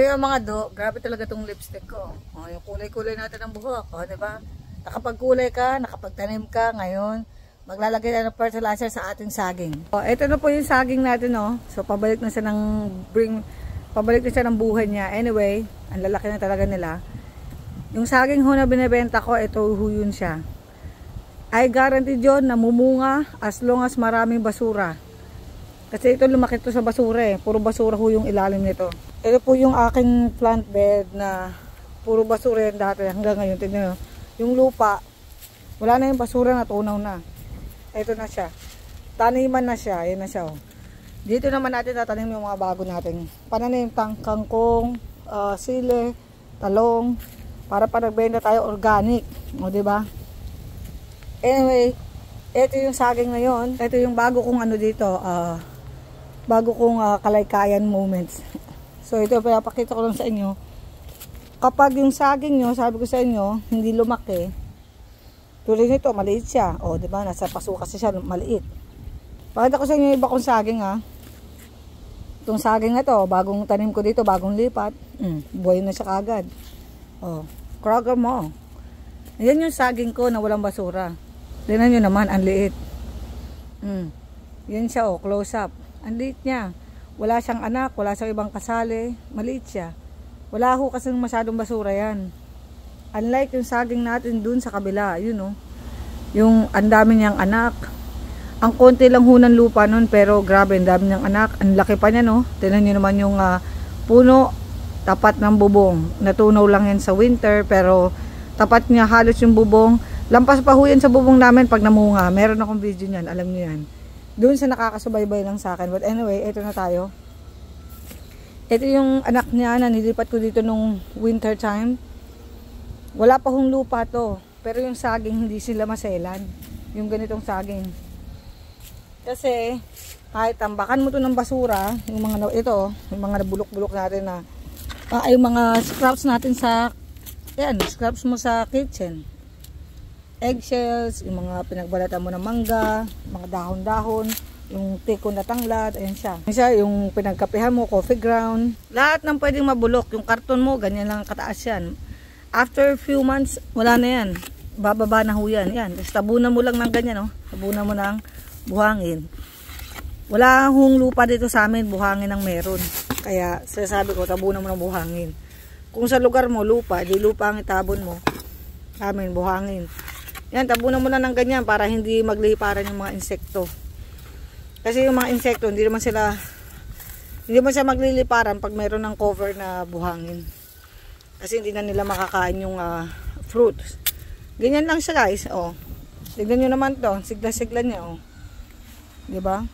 Yung mga grabe talaga tong lipstick ko. Oh, yung kulay-kulay natin ng buhok, oh, 'di ba? Nakapagkulay ka, nakapagtanim ka, ngayon maglalagay na ng fertilizer sa ating saging. Oh, ito na po yung saging natin, oh. So pabalik na siya ng buhay niya. Anyway, ang lalaki na talaga nila. Yung saging ho na binebenta ko, ito ho yun siya. I guarantee yun na mumunga as long as maraming basura. Kasi ito lumaki to sa basura eh. Puro basura ho yung ilalim nito. Ito po yung aking plant bed na puro basura yan dati hanggang ngayon. Tignan nyo. Yung lupa, wala na yung basura, natunaw na. Ito na siya. Taniman na siya. Ayan na siya. Oh. Dito naman natin tatanim yung mga bago natin. Pananim, kangkong, sili, talong. Para nagbenta tayo organic. O diba? Anyway, ito yung saging ngayon. Ito yung bago kong ano dito. Bago kong kalaykayan moments. So ito, pinapakita ko lang sa inyo. Kapag yung saging nyo, sabi ko sa inyo, hindi lumaki. Tulad nito, maliit siya. O, diba? Nasa paso kasi siya, maliit. Pakita ko sa inyo yung iba kong saging, ha. Itong saging na to, bagong tanim ko dito, bagong lipat. Buhay na siya kagad. O, Kroger mo. Ayan yung saging ko na walang basura. Tingnan nyo naman, ang liit. Yan siya, o, close up. Ang liit niya. Wala siyang anak, wala siyang ibang kasali. Maliit siya. Wala ho kasi masyadong basura yan. Unlike yung saging natin dun sa kabila, yun o. Yung ang dami niyang anak. Ang konti lang ho ng lupa nun, pero grabe, ang dami niyang anak. Ang laki pa niya, no? Tignan niyo naman yung puno, tapat ng bubong. Natunaw lang yan sa winter, pero tapat niya halos yung bubong. Lampas pa ho yan sa bubong namin pag namunga. Meron akong video niyan, alam niyo yan. Doon sa nakakasubaybay lang sa akin. But anyway, ito na tayo. Ito yung anak niya na nilipat ko dito nung winter time. Wala pa hong lupa to. Pero yung saging hindi sila maselan. Yung ganitong saging. Kasi kahit tambakan mo to ng basura, yung mga ito, yung mga nabulok-bulok natin na ay mga scraps natin sa scraps mo sa kitchen. Eggshells, yung mga pinagbalatan mo ng mangga, mga dahon-dahon, yung tiko na tanglad, ayan siya. Isa yung pinagkapihan mo, coffee ground. Lahat ng pwedeng mabulok, yung karton mo, ganyan lang kataas yan. After few months, wala na yan. Bababa na ho yan. Yan. Tapos tabunan mo lang ng ganyan, no? Tabunan mo ng buhangin. Wala hong lupa dito sa amin, buhangin ang meron. Kaya sasabi ko, tabunan mo ng buhangin. Kung sa lugar mo, lupa, di lupa ang itabon mo. Sa amin, buhangin. Yan, tabunan mo na ng ganyan para hindi magliparan yung mga insekto. Kasi yung mga insekto, hindi naman siya magliliparan pag mayroon ng cover na buhangin. Kasi hindi na nila makakain yung fruits. Ganyan lang siya guys. Oh. Tignan nyo naman to. Sigla-sigla niya. Oh. Diba?